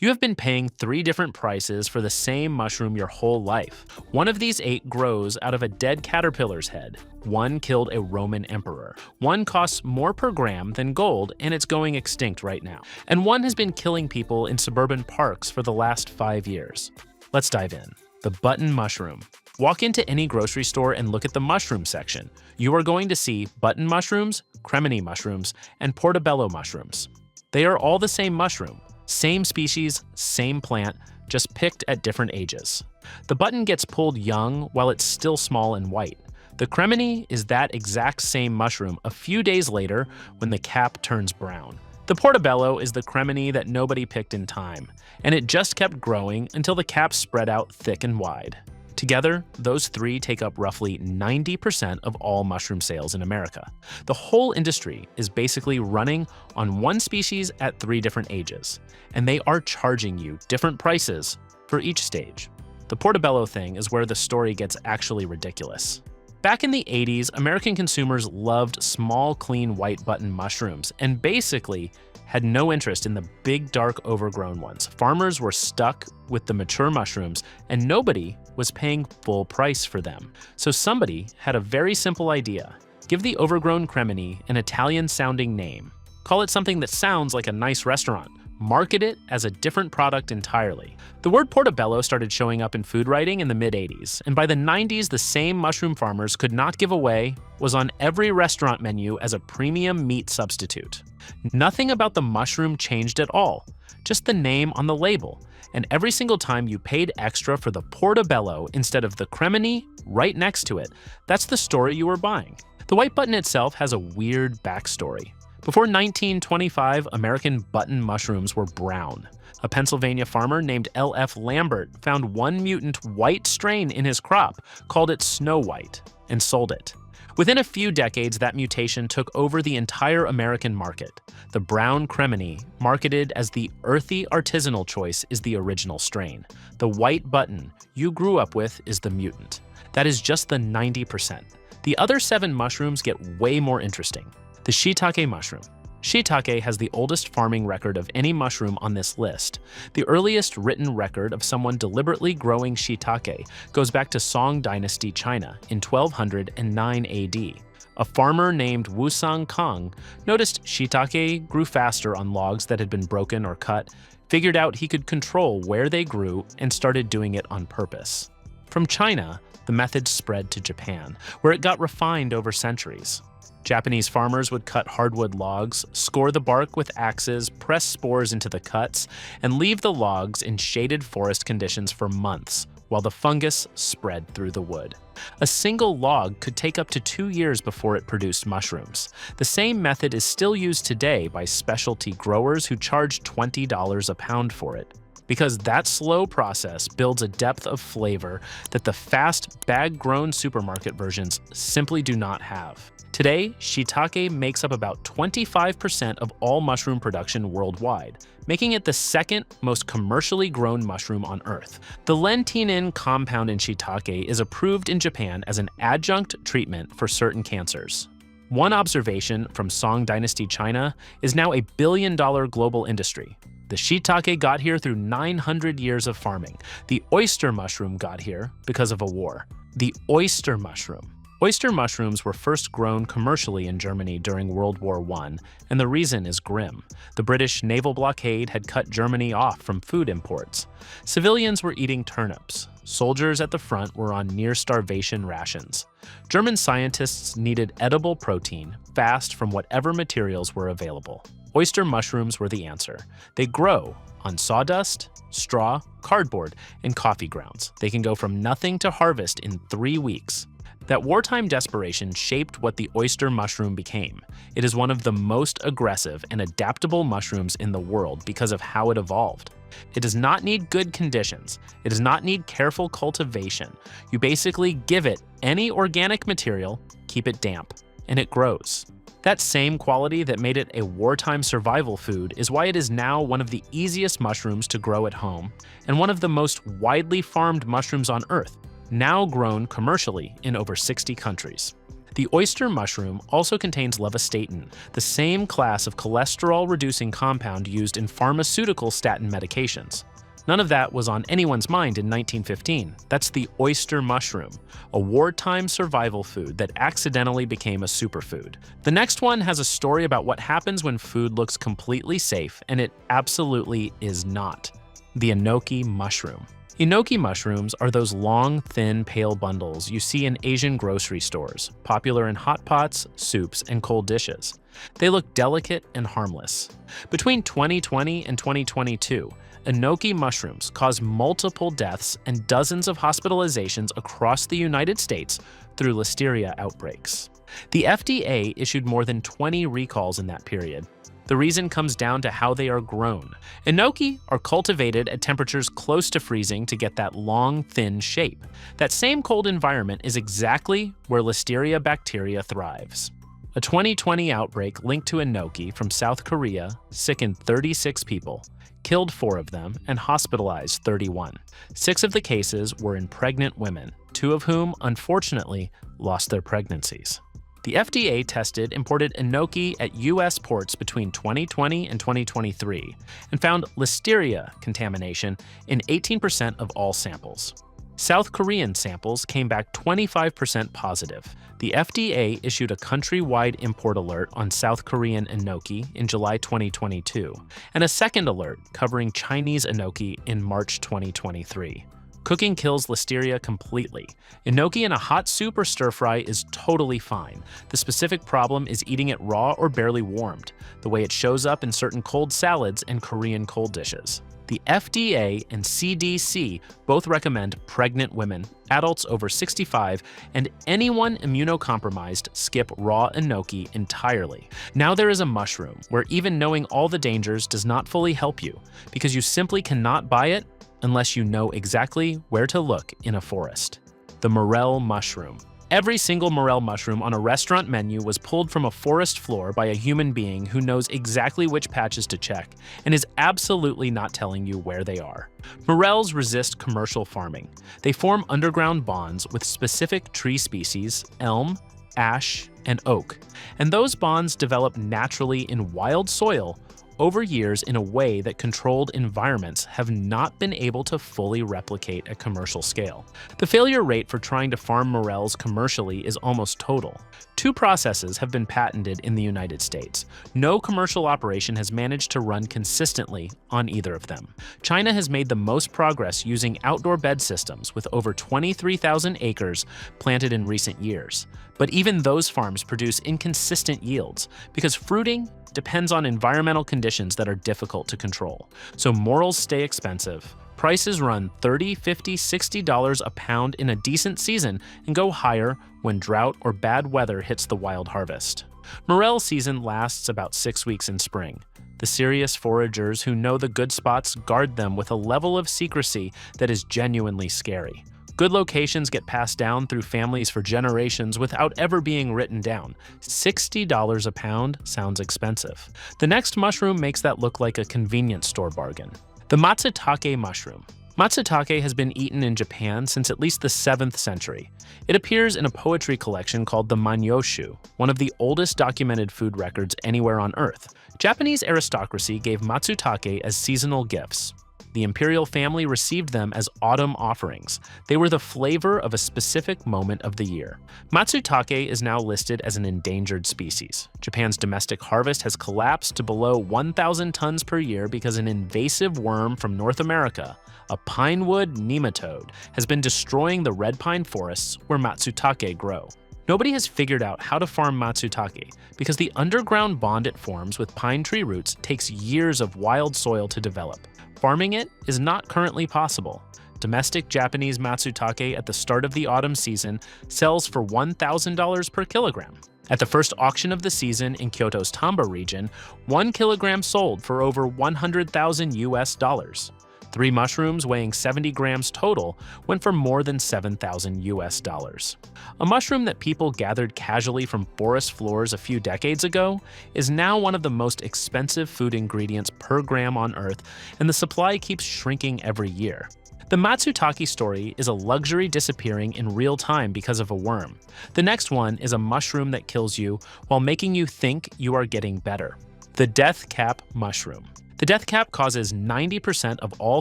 You have been paying 3 different prices for the same mushroom your whole life. One of these 8 grows out of a dead caterpillar's head. One killed a Roman emperor. One costs more per gram than gold, and it's going extinct right now. And one has been killing people in suburban parks for the last 5 years. Let's dive in. The button mushroom. Walk into any grocery store and look at the mushroom section. You are going to see button mushrooms, cremini mushrooms, and portobello mushrooms. They are all the same mushroom. Same species, same plant, just picked at different ages. The button gets pulled young while it's still small and white. The cremini is that exact same mushroom a few days later when the cap turns brown. The portobello is the cremini that nobody picked in time, and it just kept growing until the cap spread out thick and wide. Together, those 3 take up roughly 90% of all mushroom sales in America. The whole industry is basically running on one species at 3 different ages, and they are charging you different prices for each stage. The portobello thing is where the story gets actually ridiculous. Back in the 80s, American consumers loved small, clean white button mushrooms and basically had no interest in the big, dark, overgrown ones. Farmers were stuck with the mature mushrooms, and nobody was paying full price for them. So somebody had a very simple idea. Give the overgrown cremini an Italian-sounding name. Call it something that sounds like a nice restaurant. Market it as a different product entirely. The word portobello started showing up in food writing in the mid-80s, and by the 90s, the same mushroom farmers could not give away was on every restaurant menu as a premium meat substitute. Nothing about the mushroom changed at all, just the name on the label, and every single time you paid extra for the portobello instead of the cremini right next to it, that's the story you were buying. The white button itself has a weird backstory. Before 1925, American button mushrooms were brown. A Pennsylvania farmer named L.F. Lambert found one mutant white strain in his crop, called it Snow White, and sold it. Within a few decades, that mutation took over the entire American market. The brown cremini, marketed as the earthy artisanal choice, is the original strain. The white button you grew up with is the mutant. That is just the 90%. The other 7 mushrooms get way more interesting. The shiitake mushroom. Shiitake has the oldest farming record of any mushroom on this list. The earliest written record of someone deliberately growing shiitake goes back to Song Dynasty China in 1209 AD. A farmer named Wusang Kang noticed shiitake grew faster on logs that had been broken or cut, figured out he could control where they grew, and started doing it on purpose. From China, the method spread to Japan, where it got refined over centuries. Japanese farmers would cut hardwood logs, score the bark with axes, press spores into the cuts, and leave the logs in shaded forest conditions for months while the fungus spread through the wood. A single log could take up to 2 years before it produced mushrooms. The same method is still used today by specialty growers who charge $20 a pound for it, because that slow process builds a depth of flavor that the fast, bag-grown supermarket versions simply do not have. Today, shiitake makes up about 25% of all mushroom production worldwide, making it the 2nd most commercially grown mushroom on Earth. The Lentinan compound in shiitake is approved in Japan as an adjunct treatment for certain cancers. One observation from Song Dynasty China is now a billion-dollar global industry. The shiitake got here through 900 years of farming. The oyster mushroom got here because of a war. The oyster mushroom. Oyster mushrooms were first grown commercially in Germany during World War I, and the reason is grim. The British naval blockade had cut Germany off from food imports. Civilians were eating turnips. Soldiers at the front were on near-starvation rations. German scientists needed edible protein, fast from whatever materials were available. Oyster mushrooms were the answer. They grow on sawdust, straw, cardboard, and coffee grounds. They can go from nothing to harvest in 3 weeks. That wartime desperation shaped what the oyster mushroom became. It is one of the most aggressive and adaptable mushrooms in the world because of how it evolved. It does not need good conditions. It does not need careful cultivation. You basically give it any organic material, keep it damp, and it grows. That same quality that made it a wartime survival food is why it is now one of the easiest mushrooms to grow at home and one of the most widely farmed mushrooms on Earth, now grown commercially in over 60 countries. The oyster mushroom also contains levastatin, the same class of cholesterol-reducing compound used in pharmaceutical statin medications. None of that was on anyone's mind in 1915. That's the oyster mushroom, a wartime survival food that accidentally became a superfood. The next one has a story about what happens when food looks completely safe, and it absolutely is not. The enoki mushroom. Enoki mushrooms are those long, thin, pale bundles you see in Asian grocery stores, popular in hot pots, soups, and cold dishes. They look delicate and harmless. Between 2020 and 2022, enoki mushrooms caused multiple deaths and dozens of hospitalizations across the United States through listeria outbreaks. The FDA issued more than 20 recalls in that period. The reason comes down to how they are grown. Enoki are cultivated at temperatures close to freezing to get that long, thin shape. That same cold environment is exactly where listeria bacteria thrives. A 2020 outbreak linked to enoki from South Korea sickened 36 people, killed 4 of them, and hospitalized 31. 6 of the cases were in pregnant women, 2 of whom, unfortunately, lost their pregnancies. The FDA tested imported enoki at U.S. ports between 2020 and 2023 and found listeria contamination in 18% of all samples. South Korean samples came back 25% positive. The FDA issued a countrywide import alert on South Korean enoki in July 2022 and a second alert covering Chinese enoki in March 2023. Cooking kills listeria completely. Enoki in a hot soup or stir-fry is totally fine. The specific problem is eating it raw or barely warmed, the way it shows up in certain cold salads and Korean cold dishes. The FDA and CDC both recommend pregnant women, adults over 65, and anyone immunocompromised skip raw enoki entirely. Now there is a mushroom where even knowing all the dangers does not fully help you, because you simply cannot buy it unless you know exactly where to look in a forest. The morel mushroom. Every single morel mushroom on a restaurant menu was pulled from a forest floor by a human being who knows exactly which patches to check and is absolutely not telling you where they are. Morels resist commercial farming. They form underground bonds with specific tree species, elm, ash, and oak, and those bonds develop naturally in wild soil over years in a way that controlled environments have not been able to fully replicate at commercial scale. The failure rate for trying to farm morels commercially is almost total. 2 processes have been patented in the United States. No commercial operation has managed to run consistently on either of them. China has made the most progress using outdoor bed systems with over 23,000 acres planted in recent years. But even those farms produce inconsistent yields because fruiting depends on environmental conditions that are difficult to control. So morels stay expensive. Prices run $30, $50, $60 a pound in a decent season and go higher when drought or bad weather hits the wild harvest. Morel season lasts about 6 weeks in spring. The serious foragers who know the good spots guard them with a level of secrecy that is genuinely scary. Good locations get passed down through families for generations without ever being written down. $60 a pound sounds expensive. The next mushroom makes that look like a convenience store bargain. The matsutake mushroom. Matsutake has been eaten in Japan since at least the 7th century. It appears in a poetry collection called the Manyoshu, one of the oldest documented food records anywhere on Earth. Japanese aristocracy gave matsutake as seasonal gifts. The imperial family received them as autumn offerings. They were the flavor of a specific moment of the year. Matsutake is now listed as an endangered species. Japan's domestic harvest has collapsed to below 1,000 tons per year because an invasive worm from North America, a pinewood nematode, has been destroying the red pine forests where matsutake grow. Nobody has figured out how to farm matsutake because the underground bond it forms with pine tree roots takes years of wild soil to develop. Farming it is not currently possible. Domestic Japanese matsutake at the start of the autumn season sells for $1,000 per kilogram. At the first auction of the season in Kyoto's Tamba region, 1 kilogram sold for over 100,000 US dollars. 3 mushrooms weighing 70 grams total went for more than 7,000 US dollars. A mushroom that people gathered casually from forest floors a few decades ago is now one of the most expensive food ingredients per gram on Earth, and the supply keeps shrinking every year. The Matsutake story is a luxury disappearing in real time because of a worm. The next one is a mushroom that kills you while making you think you are getting better. The death cap mushroom. The death cap causes 90% of all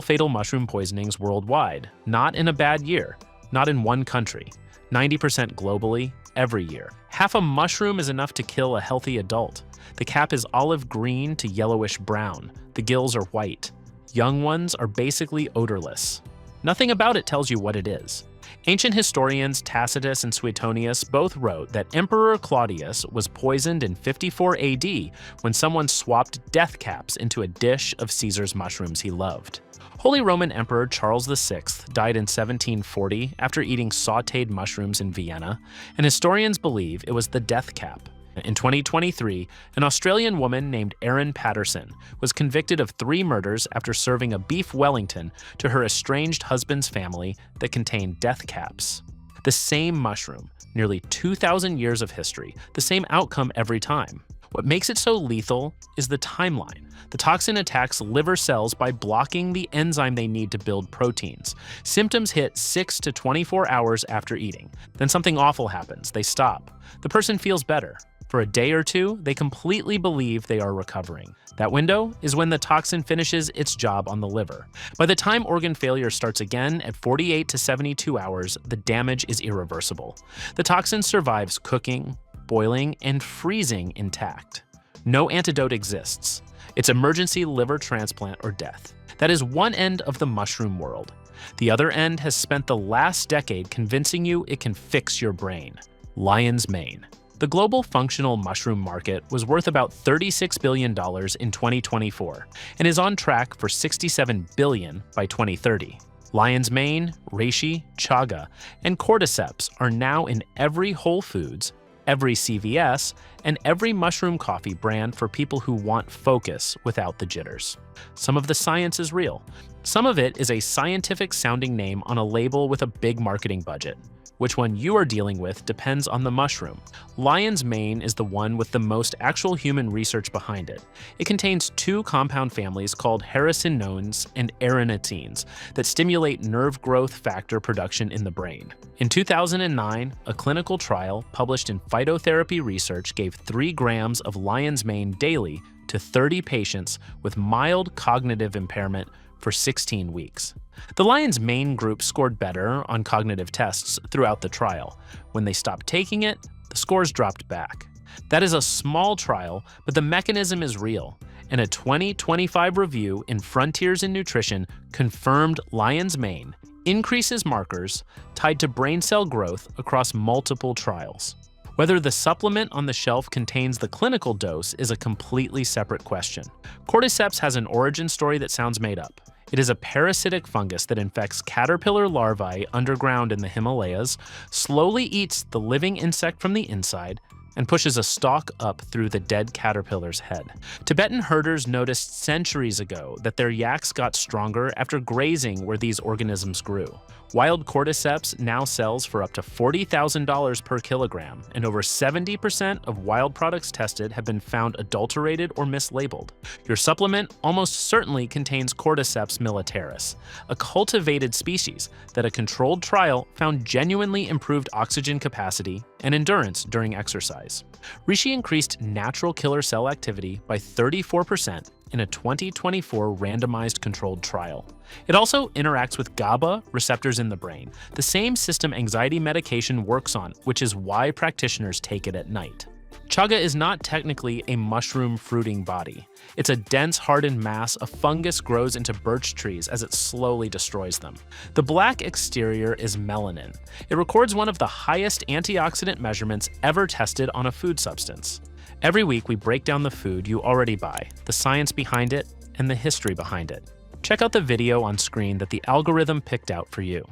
fatal mushroom poisonings worldwide, not in a bad year, not in one country, 90% globally, every year. Half a mushroom is enough to kill a healthy adult. The cap is olive green to yellowish brown. The gills are white. Young ones are basically odorless. Nothing about it tells you what it is. Ancient historians Tacitus and Suetonius both wrote that Emperor Claudius was poisoned in 54 AD when someone swapped death caps into a dish of Caesar's mushrooms he loved. Holy Roman Emperor Charles VI died in 1740 after eating sautéed mushrooms in Vienna, and historians believe it was the death cap. In 2023, an Australian woman named Erin Patterson was convicted of 3 murders after serving a beef Wellington to her estranged husband's family that contained death caps. The same mushroom, nearly 2,000 years of history, the same outcome every time. What makes it so lethal is the timeline. The toxin attacks liver cells by blocking the enzyme they need to build proteins. Symptoms hit 6 to 24 hours after eating. Then something awful happens. They stop. The person feels better. For a day or two, they completely believe they are recovering. That window is when the toxin finishes its job on the liver. By the time organ failure starts again at 48 to 72 hours, the damage is irreversible. The toxin survives cooking, boiling, and freezing intact. No antidote exists. It's emergency liver transplant or death. That is one end of the mushroom world. The other end has spent the last decade convincing you it can fix your brain. Lion's mane. The global functional mushroom market was worth about $36 billion in 2024 and is on track for $67 billion by 2030. Lion's mane, reishi, chaga, and cordyceps are now in every Whole Foods, every CVS, and every mushroom coffee brand for people who want focus without the jitters. Some of the science is real. Some of it is a scientific-sounding name on a label with a big marketing budget. Which one you are dealing with depends on the mushroom. Lion's mane is the one with the most actual human research behind it. It contains 2 compound families called hericinones and erinitines that stimulate nerve growth factor production in the brain. In 2009, a clinical trial published in Phytotherapy Research gave 3 grams of lion's mane daily to 30 patients with mild cognitive impairment for 16 weeks. The lion's mane group scored better on cognitive tests throughout the trial. When they stopped taking it, the scores dropped back. That is a small trial, but the mechanism is real, and a 2025 review in Frontiers in Nutrition confirmed lion's mane increases markers tied to brain cell growth across multiple trials. Whether the supplement on the shelf contains the clinical dose is a completely separate question. Cordyceps has an origin story that sounds made up. It is a parasitic fungus that infects caterpillar larvae underground in the Himalayas, slowly eats the living insect from the inside, and pushes a stalk up through the dead caterpillar's head. Tibetan herders noticed centuries ago that their yaks got stronger after grazing where these organisms grew. Wild cordyceps now sells for up to $40,000 per kilogram, and over 70% of wild products tested have been found adulterated or mislabeled. Your supplement almost certainly contains Cordyceps militaris, a cultivated species that a controlled trial found genuinely improved oxygen capacity and endurance during exercise. Reishi increased natural killer cell activity by 34% in a 2024 randomized controlled trial. It also interacts with GABA receptors in the brain, the same system anxiety medication works on, which is why practitioners take it at night. Chaga is not technically a mushroom fruiting body. It's a dense, hardened mass of fungus grows into birch trees as it slowly destroys them. The black exterior is melanin. It records one of the highest antioxidant measurements ever tested on a food substance. Every week, we break down the food you already buy, the science behind it, and the history behind it. Check out the video on screen that the algorithm picked out for you.